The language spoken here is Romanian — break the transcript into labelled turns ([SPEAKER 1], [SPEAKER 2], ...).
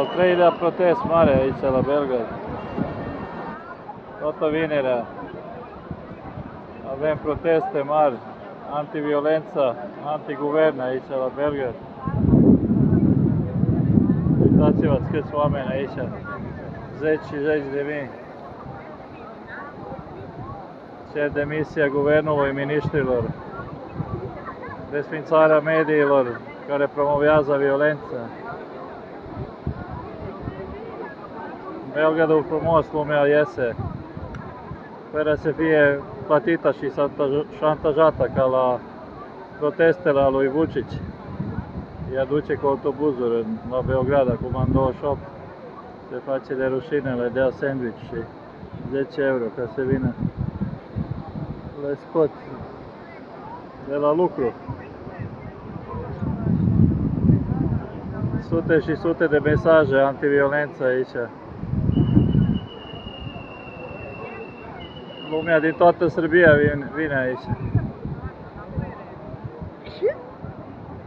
[SPEAKER 1] Al treilea protest mare aici la Belgrad. Toată vinerea avem proteste mari, antiviolență, antiguvern aici la Belgrad. Uitați-vă câți oameni aici, zeci și zeci de mii. Cer demisia guvernului, miniștrilor, desfințarea mediilor care promovează violență. Belgradul frumos, lumea iese, fără să fie plătită și șantajată ca la protestele lui Vučić. Ea duce cu autobuzul la Beograd, acum în 28, se face de rușine, le dea sandwich și 10 euro ca să vină. Le scot de la lucru. Sute și sute de mesaje antiviolență aici. Lumea din toată Serbia vine aici.